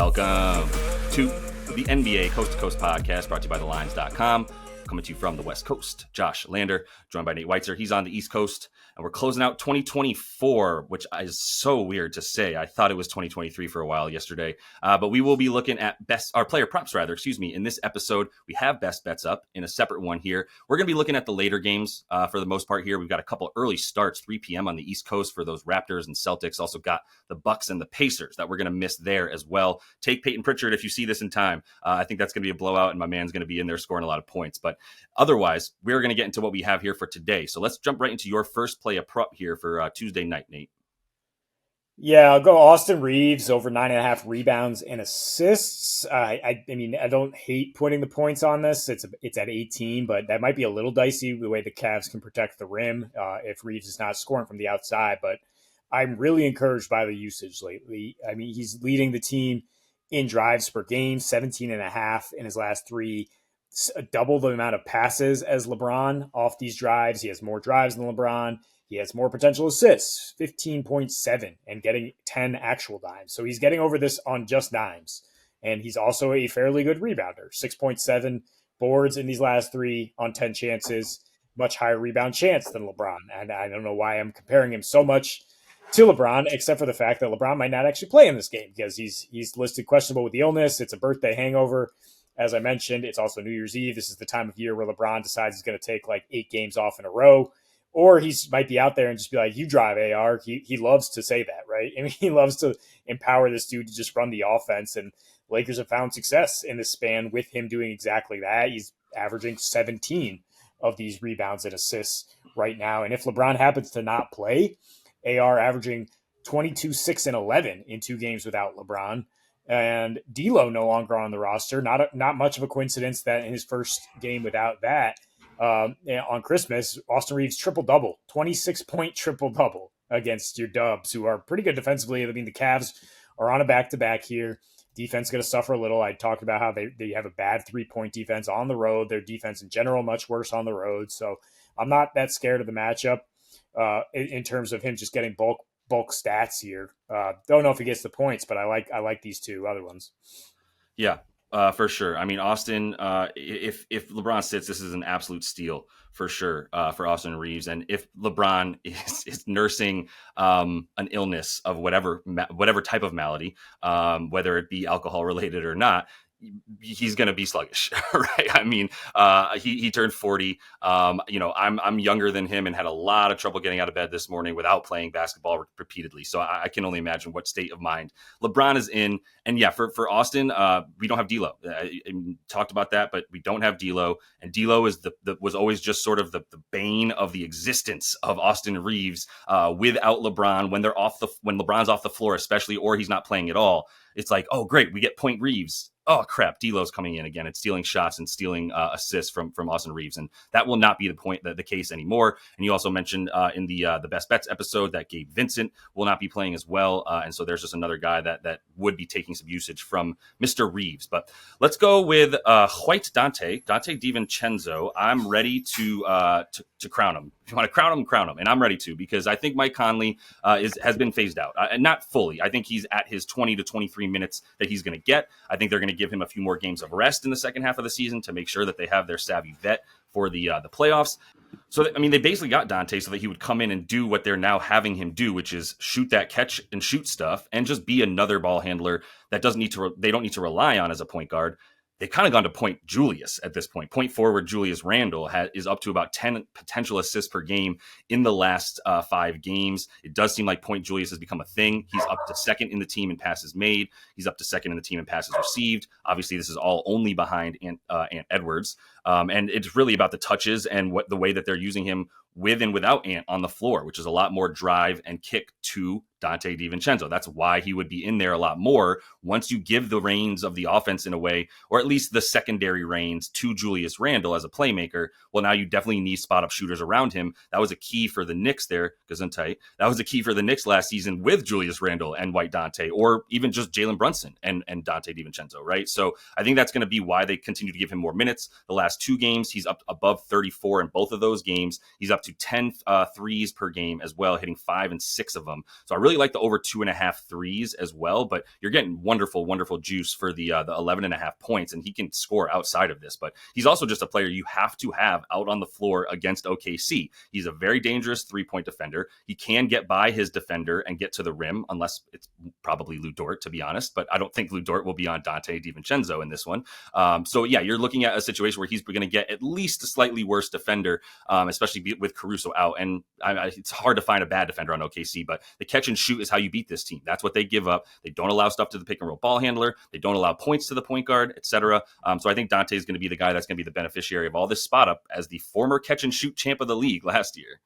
Welcome to the NBA Coast to Coast podcast brought to you by thelines.com. Coming to you from the West Coast, Josh Lander, joined by Nate Weitzer. He's on the East Coast, and we're closing out 2024, which is so weird to say. I thought it was 2023 for a while yesterday, but we will be looking at player props, in this episode. We have best bets up in a separate one here. We're going to be looking at the later games for the most part here. We've got a couple early starts, 3 p.m. on the East Coast for those Raptors and Celtics. Also got the Bucks and the Pacers that we're going to miss there as well. Take Peyton Pritchard if you see this in time. I think that's going to be a blowout, and my man's going to be in there scoring a lot of points. But otherwise, we're going to get into what we have here for today. So let's jump right into your first play of prop here for Tuesday night, Nate. Yeah, I'll go Austin Reeves over 9.5 rebounds and assists. I mean, I don't hate putting the points on this. It's at 18, but that might be a little dicey the way the Cavs can protect the rim if Reeves is not scoring from the outside. But I'm really encouraged by the usage lately. I mean, he's leading the team in drives per game, 17.5 in his last 3. Double the amount of passes as LeBron off these drives. He has more drives than LeBron. He has more potential assists, 15.7, and getting 10 actual dimes. So he's getting over this on just dimes. And he's also a fairly good rebounder, 6.7 boards in these last 3 on 10 chances, much higher rebound chance than LeBron. And I don't know why I'm comparing him so much to LeBron, except for the fact that LeBron might not actually play in this game because he's listed questionable with the illness. It's a birthday hangover. As I mentioned, it's also New Year's Eve. This is the time of year where LeBron decides he's going to take like 8 games off in a row, or he might be out there and just be like, you drive, AR. He loves to say that, right? I mean, he loves to empower this dude to just run the offense, and Lakers have found success in this span with him doing exactly that. He's averaging 17 of these rebounds and assists right now. And if LeBron happens to not play, AR averaging 22, 6, and 11 in 2 games without LeBron. And D'Lo no longer on the roster. Not much of a coincidence that in his first game without that on Christmas, Austin Reeves triple-double, 26-point triple-double against your Dubs, who are pretty good defensively. I mean, the Cavs are on a back-to-back here. Defense going to suffer a little. I talked about how they have a bad 3-point defense on the road. Their defense in general much worse on the road. So I'm not that scared of the matchup in terms of him just getting bulk stats here. Don't know if he gets the points, but I like these 2 other ones. Yeah, for sure. I mean, Austin, if LeBron sits, this is an absolute steal for sure for Austin Reeves. And if LeBron is nursing an illness of whatever type of malady, whether it be alcohol related or not, he's going to be sluggish, right? I mean, he turned 40. I'm younger than him and had a lot of trouble getting out of bed this morning without playing basketball repeatedly. So I can only imagine what state of mind LeBron is in. And yeah, for Austin, we don't have D'Lo. I talked about that, but we don't have D'Lo. And D'Lo is was always just sort of the bane of the existence of Austin Reeves without LeBron when LeBron's off the floor, especially, or he's not playing at all. It's like, oh, great, we get Point Reeves. Oh, crap, D'Lo's coming in again and stealing shots and stealing assists from Austin Reeves. And that will not be the case anymore. And you also mentioned in the Best Bets episode that Gabe Vincent will not be playing as well. And so there's just another guy that would be taking some usage from Mr. Reeves. But let's go with White Dante DiVincenzo. I'm ready to crown him. If you want to crown him. And I'm ready to, because I think Mike Conley has been phased out. Not fully. I think he's at his 20 to 23 minutes that he's going to get. I think they're going to give him a few more games of rest in the second half of the season to make sure that they have their savvy vet for the playoffs. So, I mean, they basically got Dante so that he would come in and do what they're now having him do, which is shoot that catch and shoot stuff and just be another ball handler that they don't need to rely on as a point guard. They've kind of gone to point Julius at this point. Point forward Julius Randle is up to about 10 potential assists per game in the last 5 games. It does seem like point Julius has become a thing. He's up to second in the team in passes made. He's up to second in the team in passes received. Obviously, this is all only behind Ant Edwards. And it's really about the touches and the way that they're using him with and without Ant on the floor, which is a lot more drive and kick to Dante DiVincenzo. That's why he would be in there a lot more once you give the reins of the offense in a way, or at least the secondary reins to Julius Randle as a playmaker. Well, now you definitely need spot up shooters around him. That was a key for the Knicks there, Gesundheit. That was a key for the Knicks last season with Julius Randle and White Dante, or even just Jalen Brunson and Dante DiVincenzo, right? So I think that's going to be why they continue to give him more minutes. The last 2 games, he's up above 34 in both of those games. He's up up to 10 threes per game as well, hitting 5 and 6 of them. So I really like the over 2.5 threes as well, but you're getting wonderful, wonderful juice for the 11.5 points, and he can score outside of this. But he's also just a player you have to have out on the floor against OKC. He's a very dangerous 3-point defender. He can get by his defender and get to the rim, unless it's probably Lou Dort, to be honest. But I don't think Lou Dort will be on Dante DiVincenzo in this one. So yeah, you're looking at a situation where he's going to get at least a slightly worse defender, especially with Caruso out. And it's hard to find a bad defender on OKC, but the catch and shoot is how you beat this team. That's what they give up. They don't allow stuff to the pick and roll ball handler. They don't allow points to the point guard, etc. So I think Dante is going to be the guy that's going to be the beneficiary of all this spot up as the former catch and shoot champ of the league last year.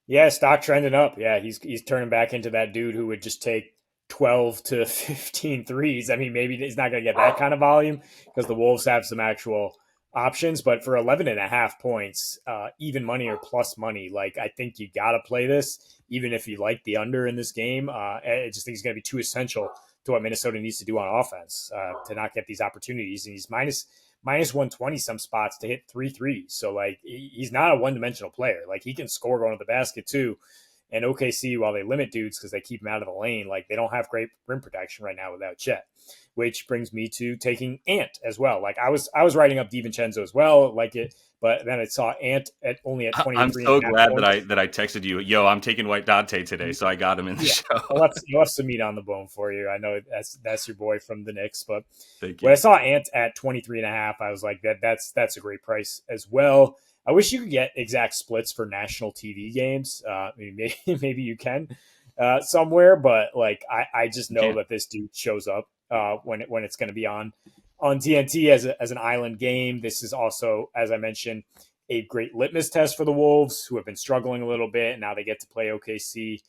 Yeah, stock trending up. Yeah, he's turning back into that dude who would just take 12 to 15 threes. I mean, maybe he's not going to get that kind of volume because the Wolves have some actual options, but for 11.5 points, even money or plus money, like I think you got to play this, even if you like the under in this game. I just think it's going to be too essential to what Minnesota needs to do on offense to not get these opportunities. And he's minus 120 some spots to hit 3 threes. So like he's not a one-dimensional player. Like he can score going to the basket too. And OKC, while they limit dudes because they keep him out of the lane, like they don't have great rim protection right now without Chet, which brings me to taking Ant as well. Like I was writing up DiVincenzo as well, like it, but then I saw Ant at only at 23. I'm so glad that I texted you. Yo, I'm taking White Dante today, so I got him in the show. I left some meat on the bone for you. I know that's your boy from the Knicks, but when I saw Ant at 23.5, I was like, that's a great price as well. I wish you could get exact splits for national TV games. Maybe you can somewhere, but like I just know that this dude shows up when it's going to be on TNT as an island game. This is also, as I mentioned, a great litmus test for the Wolves, who have been struggling a little bit, and now they get to play OKC.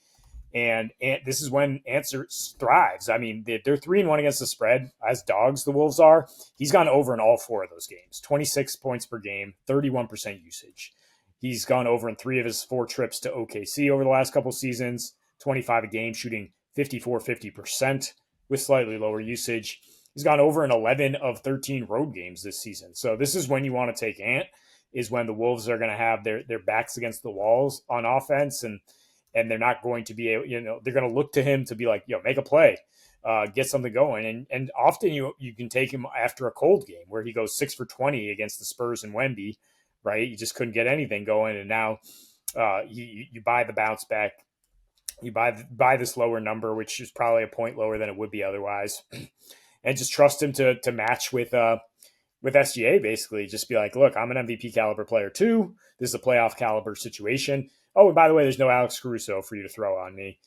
And this is when Answer thrives. I mean, they're 3-1 against the spread as dogs. The Wolves are. He's gone over in all 4 of those games. 26 points per game, 31% usage. He's gone over in 3 of his 4 trips to OKC over the last couple seasons. 25 a game, shooting 50% with slightly lower usage. He's gone over in 11 of 13 road games this season. So this is when you want to take Ant, is when the Wolves are going to have their backs against the walls on offense, and they're not going to be able, they're going to look to him to be like, make a play, get something going. And often you can take him after a cold game where he goes 6 for 20 against the Spurs and Wemby, right? You just couldn't get anything going. And now you buy the bounce back. You buy this lower number, which is probably a point lower than it would be otherwise. And just trust him to match with SGA, basically. Just be like, look, I'm an MVP caliber player too. This is a playoff caliber situation. Oh, and by the way, there's no Alex Caruso for you to throw on me.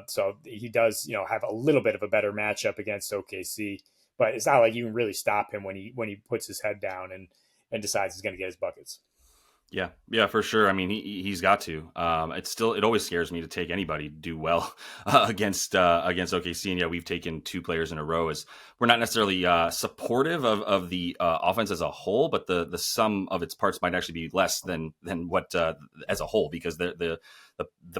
So he does, have a little bit of a better matchup against OKC, but it's not like you can really stop him when he puts his head down and decides he's going to get his buckets. Yeah, for sure. I mean, he's got to. It always scares me to take anybody do well against OKC. And yeah, we've taken 2 players in a row as we're not necessarily supportive of the offense as a whole, but the sum of its parts might actually be less than what as a whole, because the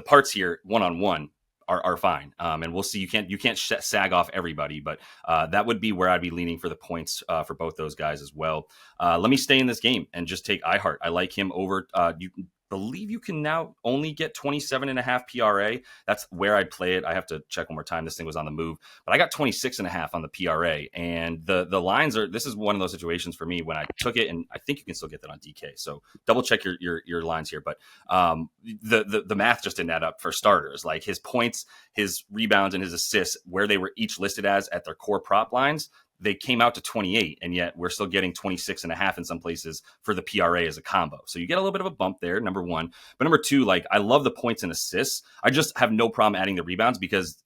parts here one-on-one are fine. And we'll see. You can't sag off everybody, but that would be where I'd be leaning for the points for both those guys as well. Let me stay in this game and just take iHeart. I like him over. You believe you can now only get 27.5 PRA. That's where I'd play it. I have to check one more time. This thing was on the move, but I got 26.5 on the PRA, and the lines are. This is one of those situations for me when I took it, and I think you can still get that on DK. So double check your lines here, but the math just didn't add up for starters. Like his points, his rebounds, and his assists, where they were each listed as at their core prop lines, they came out to 28, and yet we're still getting 26.5 in some places for the PRA as a combo. So you get a little bit of a bump there, number one. But number two, like I love the points and assists. I just have no problem adding the rebounds because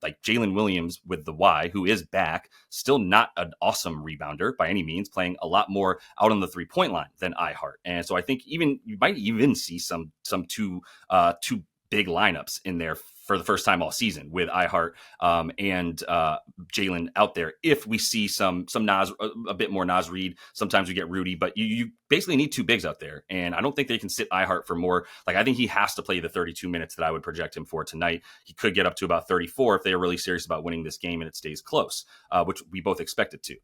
like Jalen Williams with the Y, who is back, still not an awesome rebounder by any means, playing a lot more out on the 3-point line than iHeart. And so I think you might even see some two big lineups in there for the first time all season with iHeart and Jalen out there. If we see some Nas, a bit more Nas Reed, sometimes we get Rudy, but you basically need two bigs out there. And I don't think they can sit iHeart for more. Like, I think he has to play the 32 minutes that I would project him for tonight. He could get up to about 34 if they are really serious about winning this game and it stays close, which we both expect it to.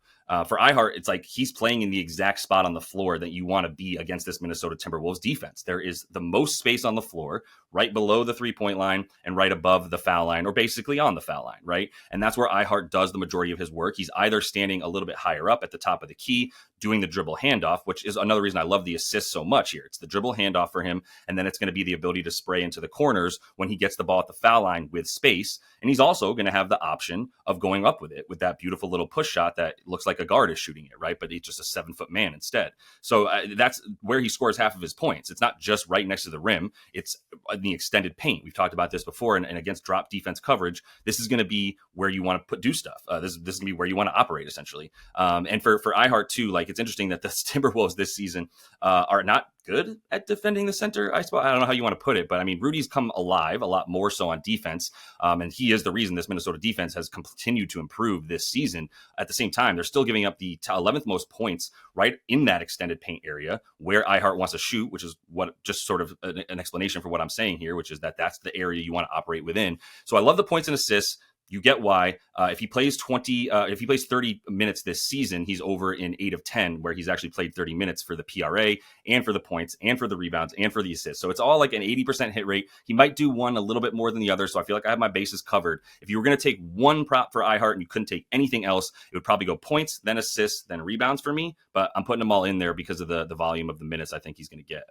For iHeart, it's like he's playing in the exact spot on the floor that you want to be against this Minnesota Timberwolves defense. There is the most space on the floor, right below the 3-point line and right above the foul line, or basically on the foul line, right? And that's where iHeart does the majority of his work. He's either standing a little bit higher up at the top of the key, doing the dribble handoff, which is another reason I love the assist so much here. It's the dribble handoff for him, and then it's going to be the ability to spray into the corners when he gets the ball at the foul line with space. And he's also going to have the option of going up with it with that beautiful little push shot that looks like a guard is shooting it, right? But he's just a 7-foot man instead. So that's where he scores half of his points. It's not just right next to the rim. It's in the extended paint. We've talked about this before, and against drop defense coverage, this is going to be where you want to do stuff. This is going to be where you want to operate, essentially. And for iHeart, too, like, it's interesting that the Timberwolves this season are not good at defending the center. I suppose, I don't know how you want to put it, but I mean, Rudy's come alive a lot more so on defense. And he is the reason this Minnesota defense has continued to improve this season. At the same time, they're still giving up the 11th most points right in that extended paint area where iHeart wants to shoot, which is what just sort of an explanation for what I'm saying here, which is that that's the area you want to operate within. So I love the points and assists. You get why. If he plays 30 minutes this season, he's over in 8 of 10, where he's actually played 30 minutes for the PRA and for the points and for the rebounds and for the assists. So it's all like an 80% hit rate. He might do one a little bit more than the other. So I feel like I have my bases covered. If you were going to take one prop for iHeart and you couldn't take anything else, it would probably go points, then assists, then rebounds for me. But I'm putting them all in there because of the volume of the minutes I think he's going to get.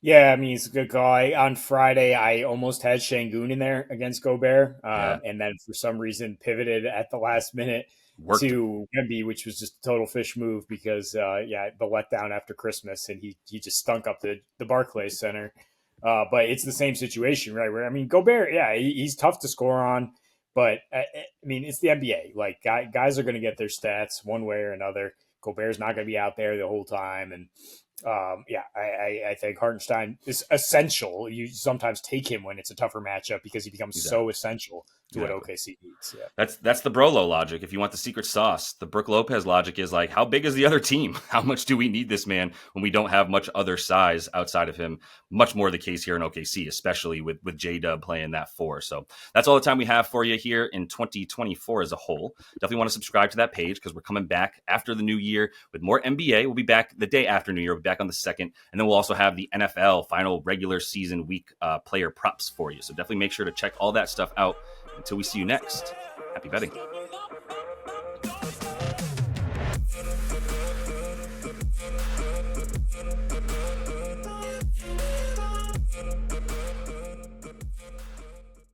Yeah, I mean, he's a good guy. On Friday, I almost had Şengün in there against Gobert, and then for some reason pivoted at the last minute to Wemby, which was just a total fish move because, the letdown after Christmas, and he just stunk up the Barclays Center. But it's the same situation, right? Where, I mean, Gobert, he's tough to score on, but I mean, it's the NBA. Like, guys are going to get their stats one way or another. Gobert's not going to be out there the whole time, and I think Hartenstein is essential. You sometimes take him when it's a tougher matchup because he becomes so essential to what OKC needs. Yeah. That's the Brolo logic. If you want the secret sauce, the Brook Lopez logic is like, how big is the other team? How much do we need this man when we don't have much other size outside of him? Much more the case here in OKC, especially with J-Dub playing that 4. So that's all the time we have for you here in 2024 as a whole. Definitely want to subscribe to that page because we're coming back after the new year with more NBA. We'll be back the day after New Year. We'll be back on the 2nd. And then we'll also have the NFL final regular season week player props for you. So definitely make sure to check all that stuff out. Until we see you next, happy betting.